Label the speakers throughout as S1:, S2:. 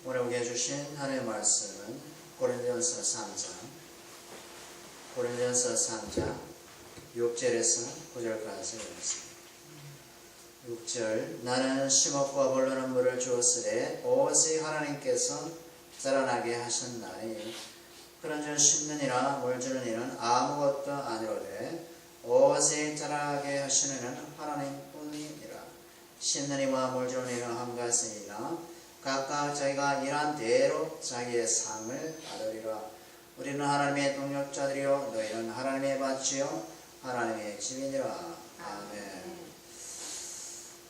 S1: 오늘 우리에게 주신 하나님의 말씀은 고린도전서 3장 6절에서 9절까지 읽습니다. 6절 나는 심었고 아볼로는 물을 주었으되 오직 하나님께서 자라나게 하셨나니 그런즉 심는 이나 물 주는 이는 아무것도 아니로되 오직 자라게 하시는 이는 하나님뿐이니라. 심는 이와 물 주는 이는 한 가지이나 각각 자기가 일한 대로 자기의 상을 받으리라. 우리는 하나님의 동역자들이요 너희는 하나님의 밭이요 하나님의 집이니라. 아멘.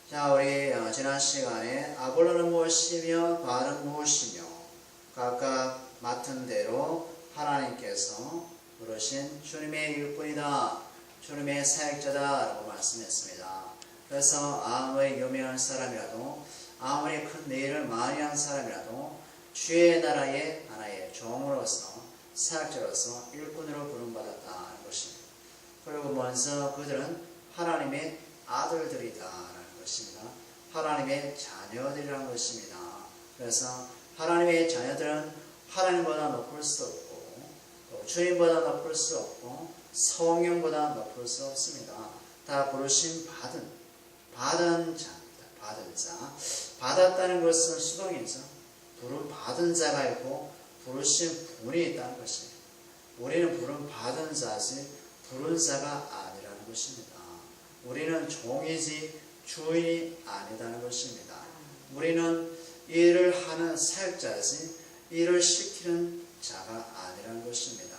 S1: 자, 우리 지난 시간에 아볼로는 무엇이며 바울은 무엇이며 각각 맡은 대로 하나님께서 부르신 주님의 일꾼이다, 주님의 사역자다라고 말씀했습니다. 그래서 아무리 유명한 사람이라도, 아무리 큰 일을 많이 한 사람이라도 주의 나라의 하나의 종으로서, 사역자로서 일꾼으로 부름받았다는 것입니다. 그리고 먼저 그들은 하나님의 아들들이다라는 것입니다. 하나님의 자녀들이라는 것입니다. 그래서 하나님의 자녀들은 하나님보다 높을 수 없고, 또 주님보다 높을 수 없고, 성령보다 높을 수 없습니다. 다 부르심 받은 자입니다. 받은 자. 받았다는 것은 수동이죠. 부름 받은 자가 있고 부르신 분이 있다는 것입니다. 우리는 부름 받은 자지 부른 자가 아니라는 것입니다. 우리는 종이지 주인이 아니다는 것입니다. 우리는 일을 하는 사역자지 일을 시키는 자가 아니라는 것입니다.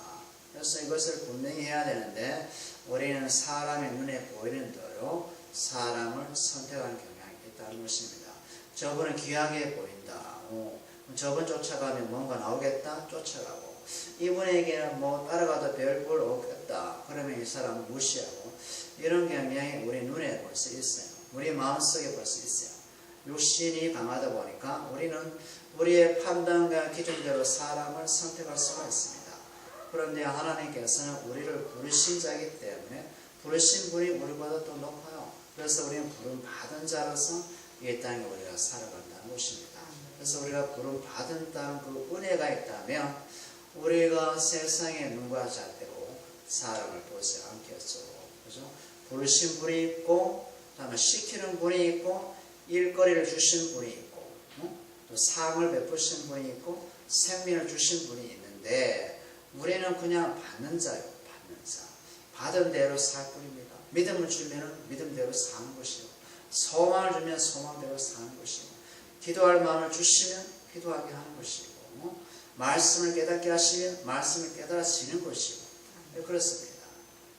S1: 그래서 이것을 분명히 해야 되는데 우리는 사람의 눈에 보이는 대로 사람을 선택하는 경향이 있다는 것입니다. 저분은 귀하게 보인다. 저분 쫓아가면 뭔가 나오겠다. 쫓아가고 이분에게는 뭐 따라가도 별 볼 없겠다. 그러면 이 사람을 무시하고 이런 경향이 우리 눈에 볼 수 있어요. 우리 마음속에 볼 수 있어요. 육신이 강하다 보니까 우리는 우리의 판단과 기준대로 사람을 선택할 수가 있습니다. 그런데 하나님께서는 우리를 부르신 자이기 때문에 부르신 분이 우리보다 또 높아요. 그래서 우리는 부름 받은 자로서 이 땅에 우리가 살아간다는 것입니다. 그래서 우리가 부름 받은다는 그 은혜가 있다면 우리가 세상의 눈과 잣대로 사람을 보지 않겠죠. 그죠? 부르신 분이 있고, 다음에 시키는 분이 있고, 일거리를 주신 분이 있고, 또 상을 베푸신 분이 있고, 생명을 주신 분이 있는데 우리는 그냥 받는 자예요. 받는 자. 받은 대로 살 뿐입니다. 믿음을 주면 믿음대로 사는 것이요. 소망을 주면 소망대로 사는 것이고, 기도할 마음을 주시면 기도하게 하는 것이고, 말씀을 깨닫게 하시면 말씀을 깨달아지는 것이고, 그렇습니다.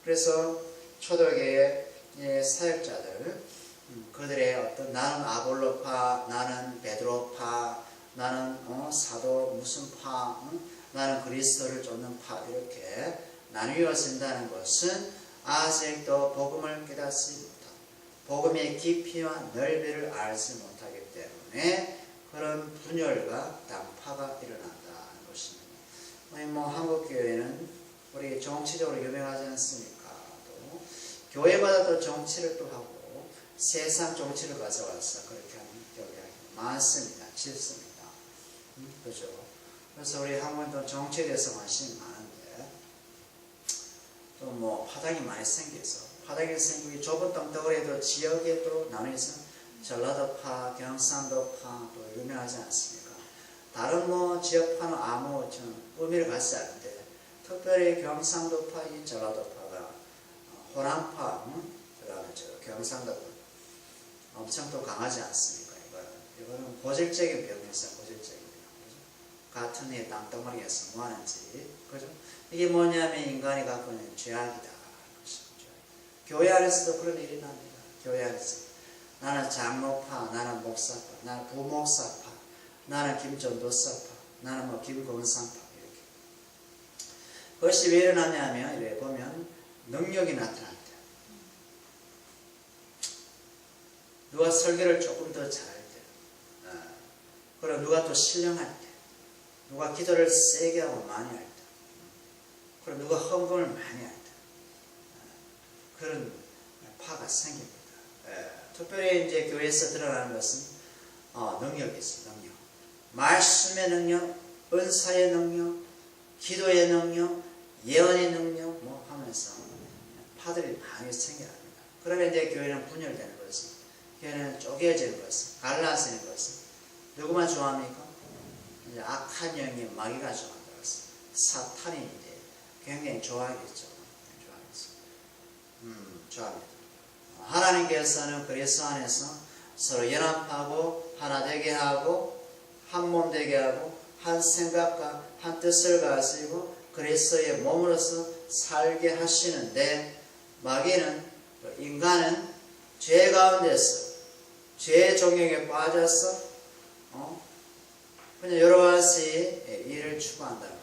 S1: 그래서 초대교회의 사역자들, 그들의 어떤 나는 아볼로파, 나는 베드로파, 나는 사도 무슨 파, 나는 그리스도를 쫓는 파, 이렇게 나뉘어진다는 것은 아직도 복음을 깨닫지 못하고 복음의 깊이와 넓이를 알지 못하기 때문에 그런 분열과 당파가 일어난다는 것입니다. 뭐 한국교회는 우리 정치적으로 유명하지 않습니까? 또 교회마다 또 정치를 또 하고 세상 정치를 가져와서 그렇게 하는 경우가 많습니다. 쉽습니다. 그죠? 그래서 우리 한국은 정치에 대해서 관심이 많은데 또 뭐 파당이 많이 생겨서 파당이 생기기 좁은 땅덩어리에도 지역에도 나눠서 전라도파, 경상도파 또 유명하지 않습니까? 다른 뭐 지역파는 아무 의미를 갖지 않는데 특별히 경상도파, 이 전라도파가 호남파, 그 다음에 경상도파 엄청 또 강하지 않습니까? 이거는 고질적인 병이었어요. 고질적인 병. 같은 이 땅덩어리에서 뭐 하는지, 그죠? 이게 뭐냐면 인간이 갖고 있는 죄악이다. 교회 안에서도 그런 일이 납니다. 교회 안에서. 나는 장로파, 나는 목사파, 나는 부목사파, 나는 김전도사파, 나는 뭐 김건상파, 이렇게. 그것이 왜 일어나냐면, 이렇게 보면, 능력이 나타날 때. 누가 설교를 조금 더 잘할 때, 그리고 누가 또 신령할 때, 누가 기도를 세게 하고 많이 할 때, 그리고 누가 헌금을 많이 할 때, 그런 파가 생깁니다. 특별히 이제 교회에서 드러나는 것은 능력이 있어요. 능력. 말씀의 능력, 은사의 능력, 기도의 능력, 예언의 능력 뭐 하면서 파들이 많이 생겨납니다. 그러면 이제 교회는 분열되는 것은, 교회는 쪼개지는 것은, 갈라지는 것은 누구만 좋아합니까? 이제 악한 영이 마귀가 좋아한다고 했어요. 사탄이 이제 굉장히 좋아하겠죠. 좋아합니다. 하나님께서는 그리스도 안에서 서로 연합하고 하나 되게 하고 한 몸 되게 하고 한 생각과 한 뜻을 가지고 그리스도의 몸으로서 살게 하시는데, 마귀는, 인간은 죄 가운데서 죄의 종역에 빠져서 그냥 여러 가지 일을 추구한다는 거예요.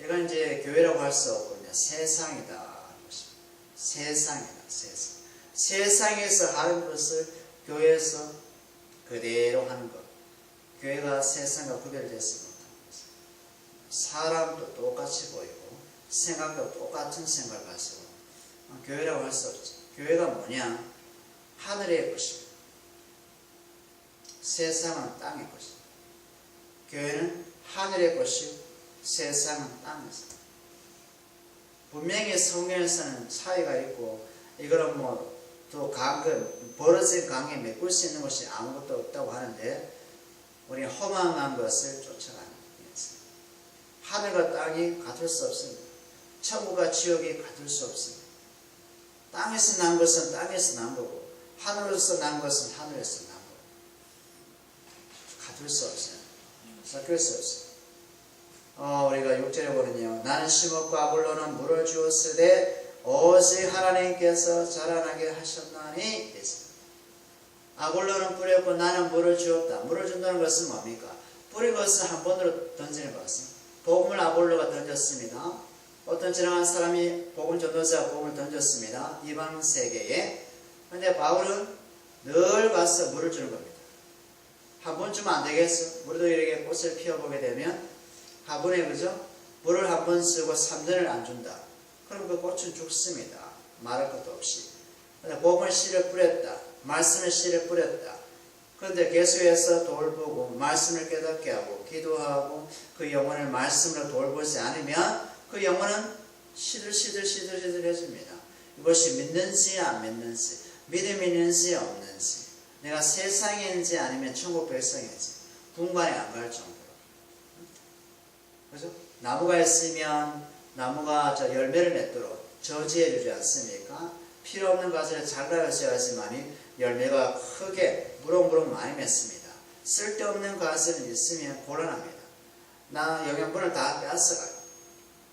S1: 이건 이제 교회라고 할 수 없고 그냥 세상이다. 세상이다. 세상. 세상에서 하는 것을 교회에서 그대로 하는 것. 교회가 세상과 구별되지 못하는 것입니다. 사람도 똑같이 보이고 생각도 똑같은 생각을 가지고 교회라고 할 수 없죠. 교회가 뭐냐? 하늘의 것입니다. 세상은 땅의 것입니다. 교회는 하늘의 것이고 세상은 땅에서. 분명히 성경에서는 차이가 있고 이거는 뭐 또 벌어진 관계 메꿀 수 있는 것이 아무것도 없다고 하는데, 우리는 허망한 것을 쫓아가는 것입니다. 하늘과 땅이 같을 수 없습니다. 천국과 지옥이 같을 수 없습니다. 땅에서 난 것은 땅에서 난 거고 하늘에서 난 것은 하늘에서 난 거고 같을 수 없어요. 섞일 수 없어요. 우리가 6절에 보면요, 나는 심었고 아볼로는 물을 주었으되 오직 하나님께서 자라나게 하셨나니 됐습니다. 아볼로는 뿌렸고 나는 물을 주었다. 물을 준다는 것은 뭡니까? 뿌린 것을 한 번으로 던지는 것은, 복음을 아볼로가 던졌습니다. 어떤 지나간 사람이 복음 전도자가 복음을 던졌습니다. 이방 세계에. 그런데 바울은 늘 가서 물을 주는 겁니다. 한 번 주면 안 되겠어? 우리도 이렇게 꽃을 피워보게 되면 화분에 그죠? 물을 한 번 쓰고 3년을 안 준다. 그럼 그 꽃은 죽습니다. 말할 것도 없이. 복음의 씨를 뿌렸다. 말씀의 씨를 뿌렸다. 그런데 계속해서 돌보고 말씀을 깨닫게 하고 기도하고 그 영혼을 말씀으로 돌보지 않으면 그 영혼은 시들시들해집니다. 이것이 믿는지 안 믿는지, 믿음이 있는지 없는지, 내가 세상인지 아니면 천국 백성인지 분간이 안 갈 정도로. 그죠? 나무가 있으면 나무가 열매를 맺도록 저지해 주지 않습니까? 필요 없는 가지를 잘라야지만이 열매가 크게 무럭무럭 많이 맺습니다. 쓸데없는 가지는 있으면 곤란합니다. 나 영양분을 다 빼앗아가요.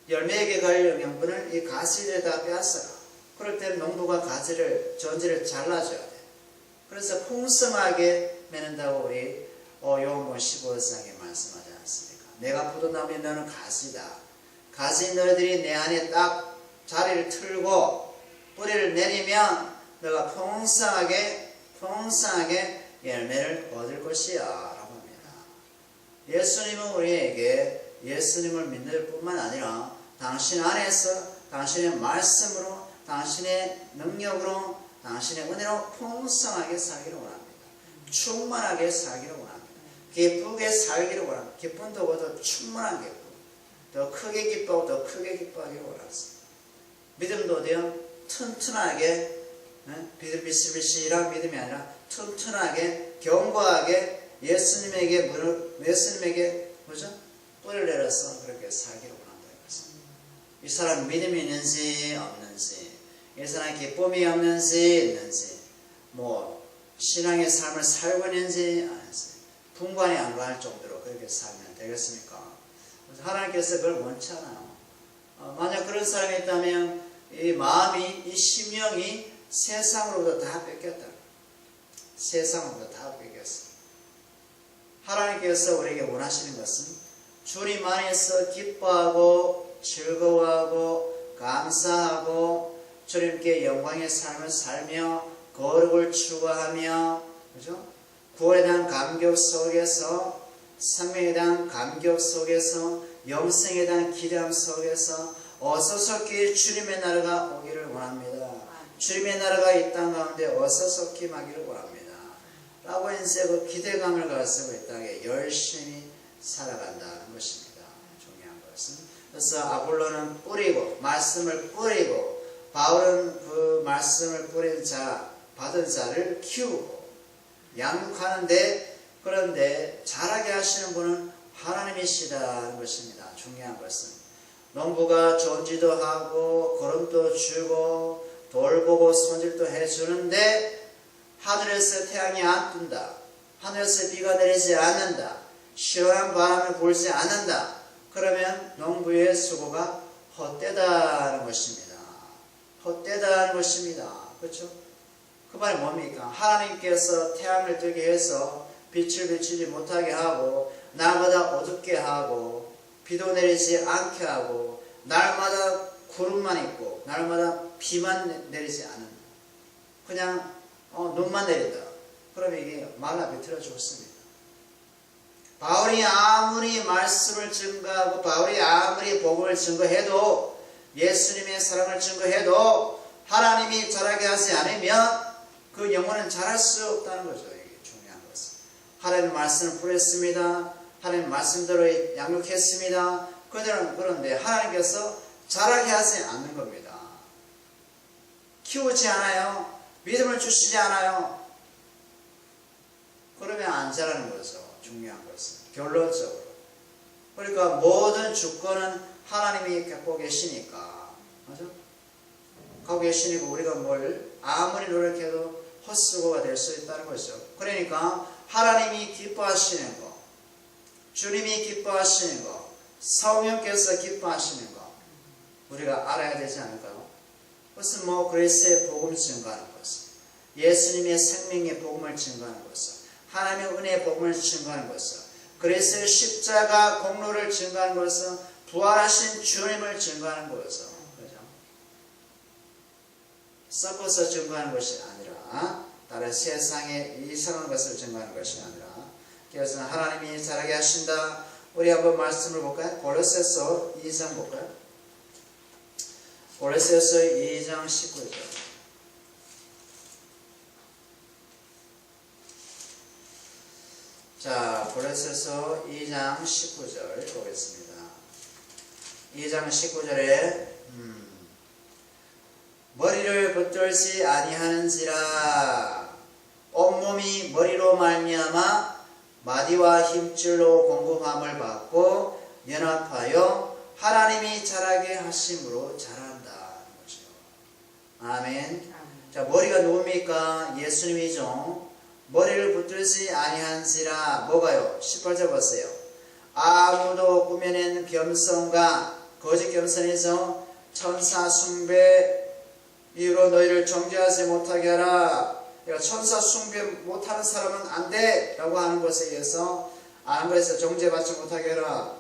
S1: 열매에게 갈 영양분을 이 가지들에 다 빼앗아가. 그럴 때는 농부가 전지를 잘라줘야 돼. 그래서 풍성하게 맺는다고 우리 요한복음 15장에 말씀하지 않습니까? 내가 포도나무에 너는 가지다. 가지 너희들이 내 안에 딱 자리를 틀고 뿌리를 내리면 너가 풍성하게 열매를 얻을 것이야 라고 합니다. 예수님은 우리에게 예수님을 믿는 뿐만 아니라 당신 안에서 당신의 말씀으로 당신의 능력으로 당신의 은혜로 풍성하게 살기를 원합니다. 충만하게 살기를 원합니다. 기쁘게 살기를 원합니다. 기쁨도 충만한 기쁨, 더 크게 기뻐하고 더 크게 기뻐하기를 원합니다. 믿음도 어때요? 튼튼하게, 비실비실한 믿음이 아니라 튼튼하게 견고하게 예수님에게 뭐죠? 뿌리를 내려서 그렇게 살기를 원한다는 것입니다. 이 사람 믿음이 있는지 없는지, 이 사람 기쁨이 없는지 있는지, 뭐 신앙의 삶을 살고 있는지 아닌지 분간이 안 갈 정도로 그렇게 살면 되겠습니까? 하나님께서 그걸 원치 않아요. 만약 그런 사람이 있다면 이 마음이, 이 심령이 세상으로부터 다 뺏겼다. 세상으로부터 다 뺏겼어. 하나님께서 우리에게 원하시는 것은 주님 안에서 기뻐하고 즐거워하고 감사하고 주님께 영광의 삶을 살며 거룩을 추구하며, 그죠? 구원에 대한 감격 속에서, 생명에 대한 감격 속에서, 영생에 대한 기대함 속에서 어서속히 주님의 나라가 오기를 원합니다. 주님의 나라가 이 땅 가운데 어서속히 임하기를 원합니다. 라고 이제 그 기대감을 가지고 이 땅에 열심히 살아간다는 것입니다. 중요한 것은. 그래서 아볼로는 뿌리고 말씀을 뿌리고 바울은 그 말씀을 뿌린 자 받은 자를 키우고 양육하는데 그런데 자라게 하시는 분은 하나님이시다는 것입니다. 중요한 것은 농부가 전지도 하고 거름도 주고 돌보고 손질도 해주는데 하늘에서 태양이 안 뜬다. 하늘에서 비가 내리지 않는다. 시원한 바람이 불지 않는다. 그러면 농부의 수고가 헛되다는 것입니다. 헛되다는 것입니다. 그렇죠? 그 말이 뭡니까? 하나님께서 태양을 뜨게 해서 빛을 비추지 못하게 하고 날마다 어둡게 하고 비도 내리지 않게 하고 날마다 구름만 있고 날마다 비만 내리지 않은 그냥 눈만 내린다. 그러면 이게 말라 비틀어 죽습니다. 바울이 아무리 말씀을 증거하고 바울이 아무리 복음을 증거해도 예수님의 사랑을 증거해도 하나님이 자라게 하지 않으면 그 영혼은 자랄 수 없다는 거죠. 이게 중요한 것은. 하나님 말씀을 뿌렸습니다. 하나님 말씀대로 양육했습니다. 그런데 하나님께서 자라게 하지 않는 겁니다. 키우지 않아요. 믿음을 주시지 않아요. 그러면 안 자라는 거죠. 중요한 것은. 결론적으로. 그러니까 모든 주권은 하나님이 갖고 계시니까. 맞아? 갖고 계시니까 우리가 뭘 아무리 노력해도 헛수고가 될 수 있다는 거죠. 그러니까 하나님이 기뻐하시는 거, 주님이 기뻐하시는 거, 성령께서 기뻐하시는 거 우리가 알아야 되지 않을까요? 그것은 그리스도의 복음 증거하는 것은, 예수님의 생명의 복음을 증거하는 것은, 하나님의 은혜의 복음을 증거하는 것은, 그리스도의 십자가 공로를 증거하는 것은, 부활하신 주님을 증거하는 것은, 그죠? 섞어서 증거하는 것이 아니라 다른 세상에 이상한 것을 증거하는 것이 아니라, 그래서 하나님이 자라게 하신다. 우리 한번 말씀을 볼까요? 골로새서 2장 볼까요? 골로새서 2장 19절. 자, 골로새서 2장 19절 보겠습니다. 2장 19절에 머리를 붙들지 아니하는지라 온몸이 머리로 말미암아 마디와 힘줄로 공급함을 받고 연합하여 하나님이 자라게 하심으로 자란다는 거죠. 아멘. 자, 머리가 누굽니까? 예수님이죠. 머리를 붙들지 아니한지라 뭐가요? 18절 보세요. 아무도 꾸며낸 겸손과 거짓 겸손에서 천사 숭배 이유로 너희를 정죄하지 못하게 하라. 천사 숭배 못하는 사람은 안 돼! 라고 하는 것에 의해서 아는 것에서 정죄받지 못하게 하라.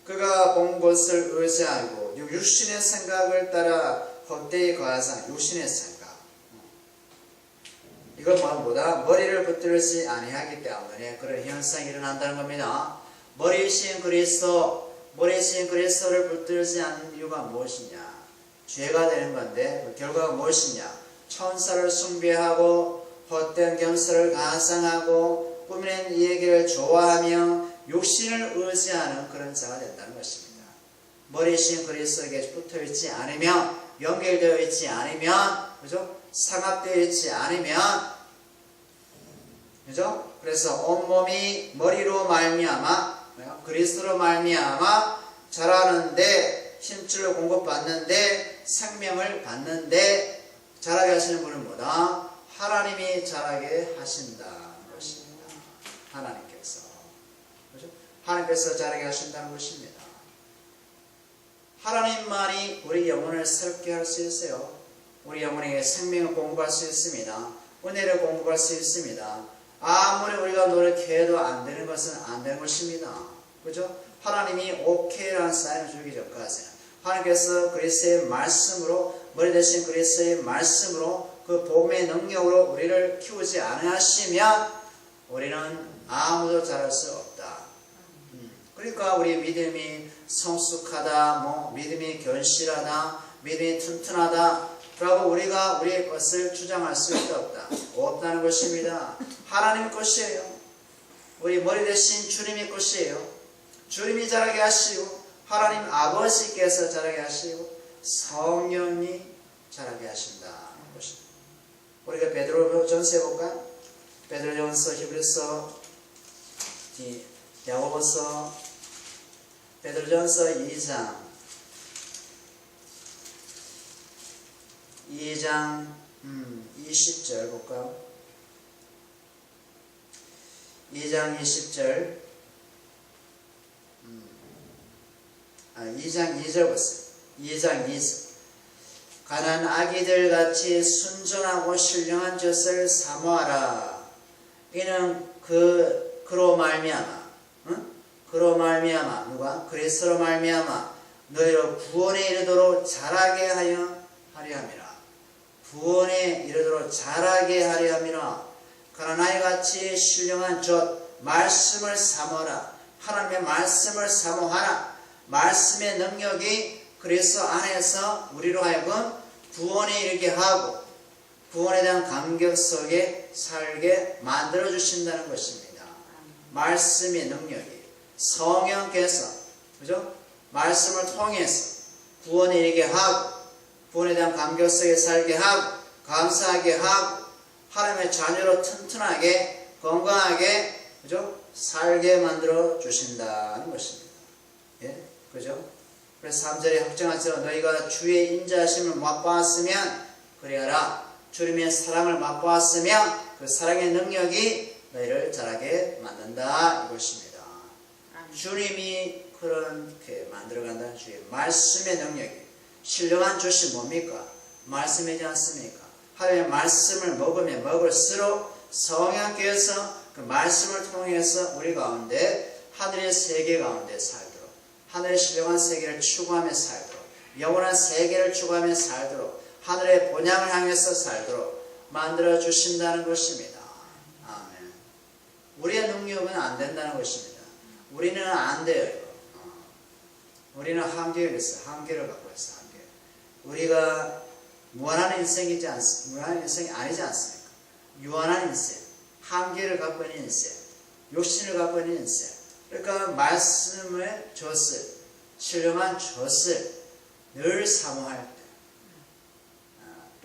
S1: 그가 본 것을 의지하고 육신의 생각을 따라 헛되이 거하사 육신의 생각. 이건 뭐보다 머리를 붙들지 아니하기 때문에 그런 현상이 일어난다는 겁니다. 머리이신 그리스도를 붙들지 않는 이유가 무엇이냐? 죄가 되는 건데 그 결과가 무엇이냐? 천사를 숭배하고 헛된 겸손을 가상하고 꾸며낸 이 얘기를 좋아하며 육신을 의지하는 그런 자가 된다는 것입니다. 머리신 그리스도에게 붙어있지 않으면, 연결되어 있지 않으면, 그죠? 상합되어 있지 않으면, 그죠? 그래서 온몸이 머리로 말미암아 그리스도로 말미암아 자라는데, 힘줄로 공급받는데, 생명을 받는데 자라게 하시는 분은 뭐다? 하나님이 자라게 하신다는 것입니다. 하나님께서. 그렇죠? 하나님께서 자라게 하신다는 것입니다. 하나님만이 우리 영혼을 새롭게 할 수 있어요. 우리 영혼에게 생명을 공급할 수 있습니다. 은혜를 공급할 수 있습니다. 아무리 우리가 노력해도 안 되는 것은 안 되는 것입니다. 그렇죠? 하나님이 오케이라는 사인을 주기 전까지는 하나님께서 그리스도의 말씀으로, 머리 대신 그리스도의 말씀으로 그 복음의 능력으로 우리를 키우지 않으시면 우리는 아무도 자랄 수 없다. 그러니까 우리 믿음이 성숙하다, 믿음이 견실하다, 믿음이 튼튼하다, 라고 우리가 우리의 것을 주장할 수 없다. 없다는 것입니다. 하나님 것이에요. 우리 머리 대신 주님의 것이에요. 주님이 자라게 하시고 하나님 아버지께서 자라게 하시고 성령이 자라게 하신다는 것입니다. 우리가 베드로전서 해볼까요? 베드로전서, 히브리서, 야고보서, 베드로전서 2장 20절 볼까요? 2장 20절 2장 2절 보세요. 2장 2절 가난 아기들 같이 순전하고 신령한 젖을 사모하라. 이는 그로 말미암아 그로 말미암아 누가? 그리스도로 말미암아 너희로 구원에 이르도록 자라게 하려 함이라. 구원에 이르도록 자라게 하려 함이라. 가난 아이같이 신령한 젖 말씀을 사모하라. 하나님의 말씀을 사모하라. 말씀의 능력이 그리스도 안에서 우리로 하여금 구원에 이르게 하고 구원에 대한 감격 속에 살게 만들어 주신다는 것입니다. 말씀의 능력이 성령께서 그죠? 말씀을 통해서 구원에 이르게 하고 구원에 대한 감격 속에 살게 하고 감사하게 하고 하나님의 자녀로 튼튼하게 건강하게 그죠? 살게 만들어 주신다는 것입니다. 예? 그죠? 그래서 3절에 확정하죠. 너희가 주의 인자하심을 맛보았으면 그리하라. 주님의 사랑을 맛보았으면 그 사랑의 능력이 너희를 자라게 만든다 이것입니다. 주님이 그렇게 만들어간다는 주의 말씀의 능력이 신령한 젖이 뭡니까? 말씀이지 않습니까? 하나님의 말씀을 먹으면 먹을수록 성령께서 그 말씀을 통해서 우리 가운데 하늘의 세계 가운데 살도록 하늘의 신령한 세계를 추구하며 살도록 영원한 세계를 추구하며 살도록 하늘의 본향을 향해서 살도록 만들어 주신다는 것입니다. 아멘. 우리의 능력은 안 된다는 것입니다. 우리는 안 돼요. 이거. 우리는 한계가 있어요. 한계를 갖고 있어요. 한계. 우리가 무한한 인생이지 않습니까? 무한한 인생이 아니지 않습니까? 유한한 인생, 한계를 갖고 있는 인생, 욕심을 갖고 있는 인생. 그러니까 말씀의 젖을, 신령한 젖을 늘 사모할 때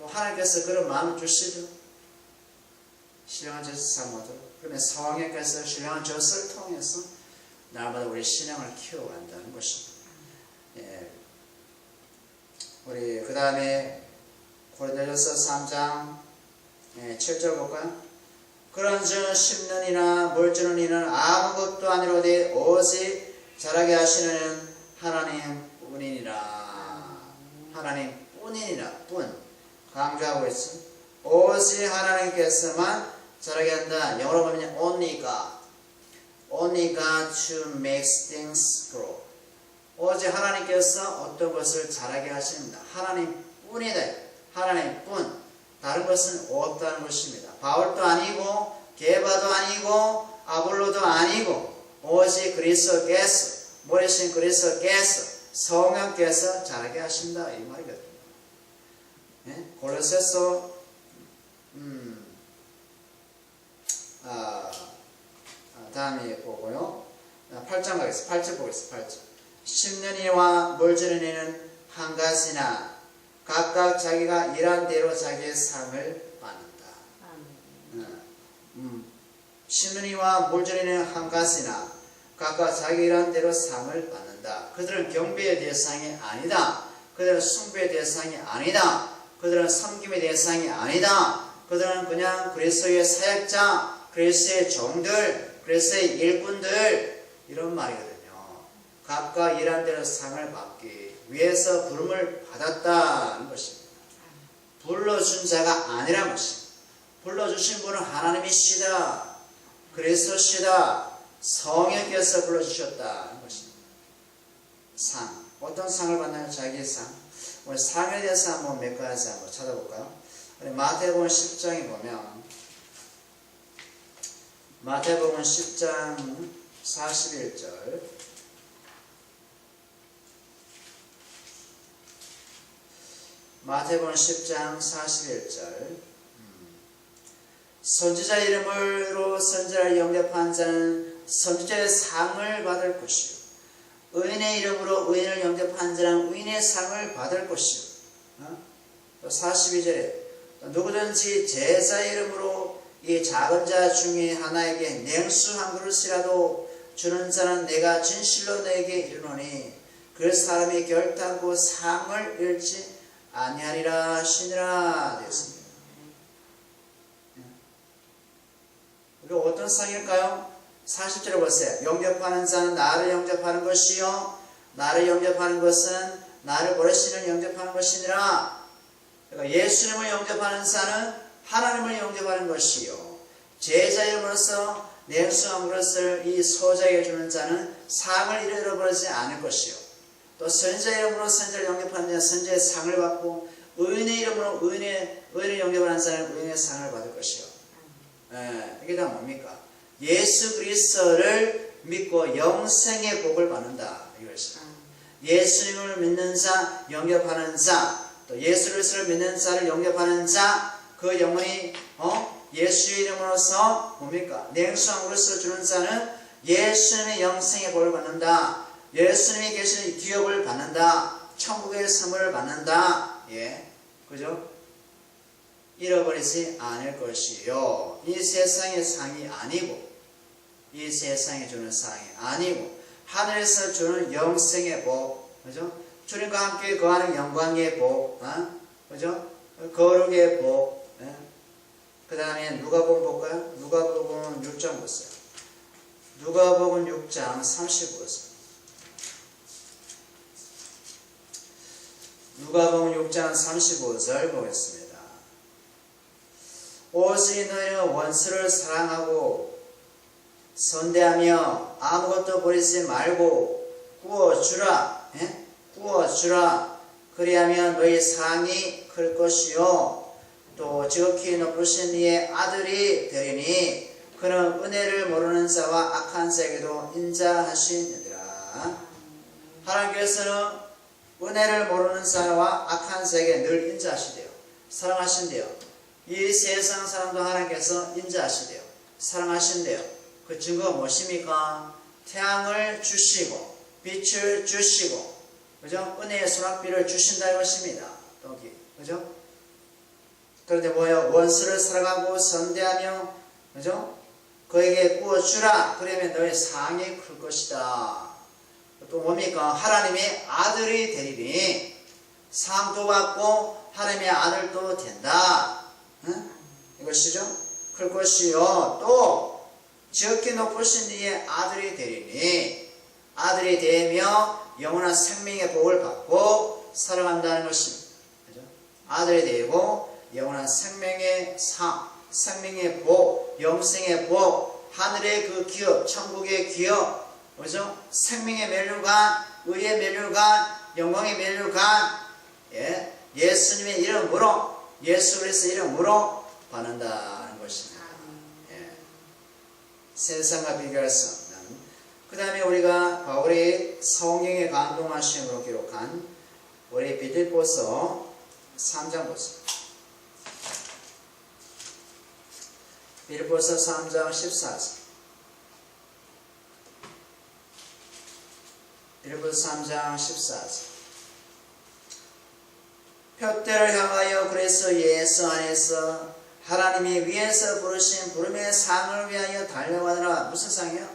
S1: 또 하나님께서 그런 마음을 주시죠. 신령한 젖을 사모하도록. 그러면 성령께서 신령한 젖을 통해서 날마다 우리 신앙을 키워간다는 것입니다. 예. 우리 그 다음에 고린도전서 3장 7절 볼까요? 그런즉 심는 이나 물 주는 이는 아무것도 아니로되 오직 자라게 하시는 하나님 뿐이니라. 하나님 뿐이니라. 뿐. 강조하고 있어. 오직 하나님께서만 자라게 한다. 영어로 보면 only God. Only God to make things grow. 오직 하나님께서 어떤 것을 자라게 하십니다. 하나님 뿐이다. 하나님 뿐. 다른 것은 없다는 것입니다. 바울도 아니고 게바도 아니고 아볼로도 아니고 오직 그리스도께서 모리신 그리스도께서 성령께서 자라게 하신다 이 말이거든요. 네? 골로새서 다음에 보고요. 8장 가겠습니다. 8절 보겠습니다. 8절. 심는 이와 물 주는 이는 한 가지나 각각 자기가 일한 대로 자기의 상을 받는다. 심는 이와 물 주는 이는 한 가지나 각각 자기 일한 대로 상을 받는다. 그들은 경배의 대상이 아니다. 그들은 숭배의 대상이 아니다. 그들은 섬김의 대상이 아니다. 그들은 그냥 그리스도의 사역자, 그리스도의 종들, 그리스도의 일꾼들 이런 말이거든요. 각각 일한 대로 상을 받기 위해서 부름을 받았다는 것입니다. 불러준 자가 아니란 것입니다. 불러주신 분은 하나님이시다. 그리스도시다. 성령께서 불러주셨다는 것입니다. 상. 어떤 상을 받나요? 자기의 상. 우리 상에 대해서 한번 몇 가지 한번 찾아볼까요? 우리 마태복음 10장에 보면 마태복음 10장 41절 마태복음 10장 41절 선지자 이름으로 선지자를 영접한 자는 선지자의 상을 받을 것이요 의인의 이름으로 의인을 영접한 자는 의인의 상을 받을 것이요 또 42절에 누구든지 제자 이름으로 이 작은 자 중에 하나에게 냉수 한 그릇이라도 주는 자는 내가 진실로 너에게 이르노니 그 사람이 결단코 상을 잃지 아니하리라 하시니라 되었습니다. 우리가 어떤 상일까요? 40절에 보세요. 영접하는 자는 나를 영접하는 것이요 나를 영접하는 것은 나를 보내시는 영접하는 것이니라. 그러니까 예수님을 영접하는 자는 하나님을 영접하는 것이요 제자 이름으로서 냉수 한 그릇을 이 소자에게 주는 자는 상을 잃어버리지 않을 것이요 또 선지자 이름으로 선지자를 영접하는 자는 선지자의 상을 받고 의인의 이름으로 의인을 영접하는 자는 의인의 상을 받을 것이요 이게 다 뭡니까? 예수 그리스도를 믿고 영생의 복을 받는다 이것이죠. 예수님을 믿는 자, 영접하는 자, 또 예수 그리스도를 믿는 자를 영접하는 자, 그 영혼이 예수의 이름으로서 뭡니까? 냉수 한 그릇을 주는 자는 예수님의 영생의 복을 받는다. 예수님이 계시는 기업을 받는다. 천국의 선물을 받는다. 예, 그죠? 잃어버리지 않을 것이요. 이 세상의 상이 아니고, 이 세상에 주는 상이 아니고, 하늘에서 주는 영생의 복, 그죠? 주님과 함께 거하는 영광의 복, 그죠? 거룩의 복. 그 다음에 누가복음 볼까요? 누가복음 6장 보세요. 누가복음 6장 35절. 누가복음 6장 35절 보겠습니다. 오직 너희는 원수를 사랑하고 선대하며 아무것도 버리지 말고 구워주라. 구워주라. 그리하면 너희 상이 클 것이요 또 지극히 높으신 이의 아들이 되리니 그는 은혜를 모르는 자와 악한 자에게도 인자하시느니라. 하나님께서는 은혜를 모르는 자와 악한 자에게 늘 인자하시대요. 사랑하신대요. 이 세상 사람도 하나님께서 인자하시대요. 사랑하신대요. 그 증거가 무엇입니까? 태양을 주시고 빛을 주시고 그죠? 은혜의 소낙비를 주신다 이것입니다. 여기 그죠? 그런데 뭐예요? 원수를 사랑하고 선대하며 그죠? 그에게 구워주라. 그러면 너의 상이 클 것이다. 또 뭡니까? 하나님의 아들이 되리니 상도 받고 하나님의 아들도 된다. 이것이죠? 클 것이요. 또 지극히 높으신 이의 아들이 되리니 아들이 되며 영원한 생명의 복을 받고 살아간다는 것입니다. 그죠? 아들이 되고 영원한 생명의 상, 생명의 복, 영생의 복, 하늘의 그 기업, 천국의 기업, 그죠? 생명의 멸류관, 의의 멸류관, 영광의 멸류관, 예수님의 이름으로, 예수 그리스도의 이름으로 받는다는 것입니다. 세상과 비교할 수 없는. 그 다음에 우리가 바울이 성령의 감동하심으로 기록한 우리 빌립보서 3장 보세요. 빌립보서 3장 14절. 빌립보서 3장 14절. 표대를 향하여 그리스도 예수 안에서 하나님이 위에서 부르신 부름의 상을 위하여 달려가느라. 무슨 상이요?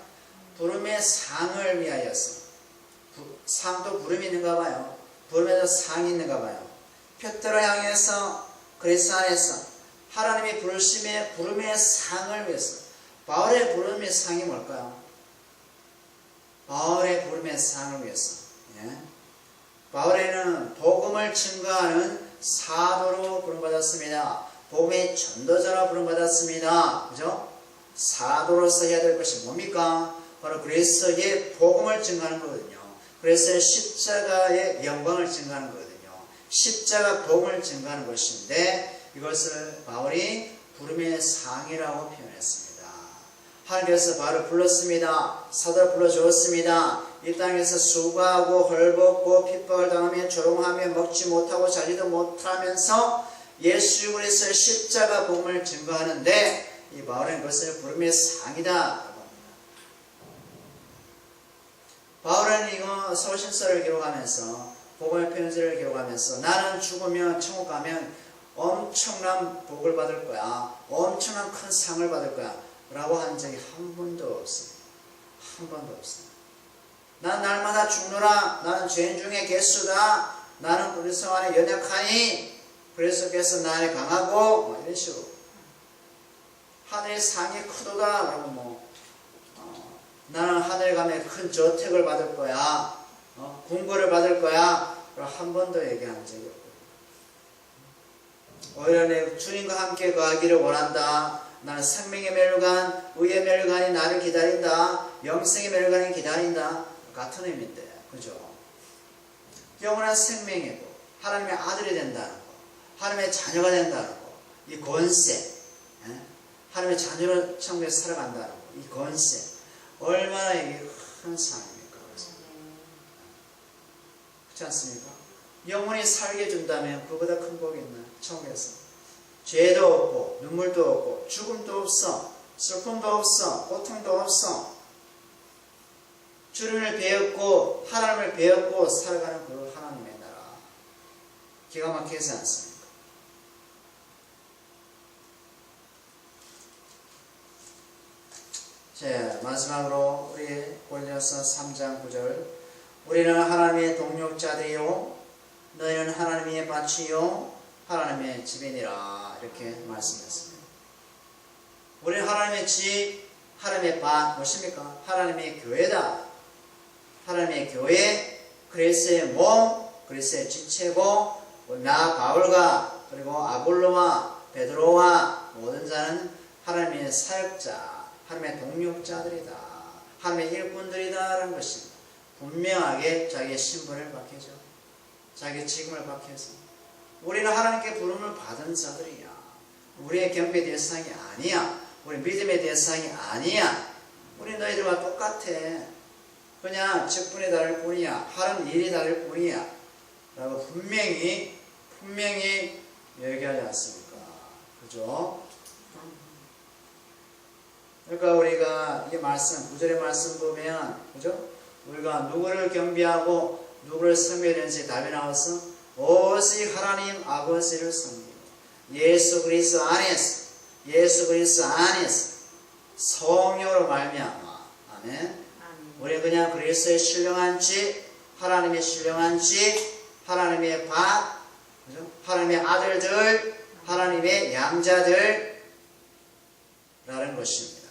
S1: 부름의 상을 위하여서. 상도 부름이 있는가 봐요. 부름에도 상이 있는가 봐요. 표대를 향해서 그리스도 안에서 하나님이 부르심의 부름의 상을 위해서. 바울의 부름의 상이 뭘까요? 바울의 부름의 상을 위해서. 바울에는 복음을 증거하는 사도로 부름받았습니다. 복음의 전도자로 부름받았습니다. 그죠? 사도로서 해야 될 것이 뭡니까? 바로 그리스도의 복음을 증거하는 거거든요. 그래서 십자가의 영광을 증거하는 거거든요. 십자가 복음을 증거하는 것인데 이것을 바울이 부름의 상이라고 표현했습니다. 하나님께서 바로 불렀습니다. 사도를 불러주었습니다. 이 땅에서 수고하고 헐벗고 핍박을 당하며 조롱하며 먹지 못하고 자기도 못하면서 예수 그리스도의 십자가 복음을 증거하는데 이 바울은 그것을 부름의 상이다. 바울은 이거 서신서를 기록하면서 복음의 편지를 기록하면서 나는 죽으면 천국 가면 엄청난 복을 받을 거야. 엄청난 큰 상을 받을 거야. 라고 한 적이 한 번도 없어요. 한 번도 없어요. 난 날마다 죽노라. 나는 죄인 중에 개수다. 나는 그리스도 안에 연약하니 그리스도께서 나 안에 강하고 뭐 이런 식으로 하늘의 상이 크도다. 라고 나는 하늘에 가면 큰 저택을 받을 거야. 궁궐을 받을 거야. 한 번도 얘기한 적이 없고 오히려 내 주님과 함께 거하기를 원한다. 나는 생명의 멸관, 의의 멸관이 나를 기다린다. 영생의 멸관이 기다린다. 같은 의미인데, 그죠? 영원한 생명이고 하나님의 아들이 된다는 거, 하나님의 자녀가 된다는 거, 이 권세, 하나님의 자녀로 천국에서 살아간다는 거, 이 권세, 얼마나 이게 큰 상입니까? 그렇지 않습니까? 영원히 살게 해준다면 그보다 큰 복이 있나요? 천국에서. 죄도 없고 눈물도 없고 죽음도 없어. 슬픔도 없어. 고통도 없어. 주님을 배웠고 하나님을 배웠고 살아가는 그 하나님의 나라. 기가 막히지 않습니까? 자, 마지막으로 우리 고린도서 3장 9절 우리는 하나님의 동력자들이요 너희는 하나님의 밭이요 하나님의 집이니라 이렇게 말씀했습니다. 우리는 하나님의 집, 하나님의 밭 무엇입니까? 하나님의 교회다. 하나님의 교회, 그리스도의 몸, 그리스도의 지체고 나 바울과 그리고 아볼로와 베드로와 모든 자는 하나님의 사역자, 하나님의 동력자들이다. 하나님의 일꾼들이다 라는 것입니다. 분명하게 자기의 신분을 밝히죠. 자기의 직임을 밝혀서 우리는 하나님께 부름을 받은 자들이야. 우리의 경배 대상이 아니야. 우리 믿음의 대상이 아니야. 우리 너희들과 똑같아. 그냥 직분이 다를 뿐이야. 하는 일이 다를 뿐이야. 라고 분명히 얘기하지 않습니까? 그죠? 그러니까 우리가 이 말씀, 9절의 말씀 보면, 그죠? 우리가 누구를 경배하고 누구를 섬겨야 되는지 답이 나와서 오직 하나님 아버지를 섬기고 예수 그리스도 안에서 성령으로 말미암아 아멘. 우리 그냥 그리스도의 신령한 집, 하나님의 신령한 집, 하나님의 밭, 그죠? 하나님의 아들들, 하나님의 양자들 라는 것입니다.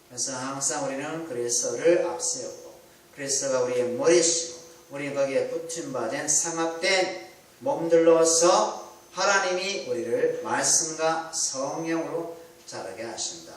S1: 그래서 항상 우리는 그리스도를 앞세우고 그리스도가 우리의 머리시고 우리 거기에 붙임받은 상합된 몸들로서 하나님이 우리를 말씀과 성령으로 자라게 하신다.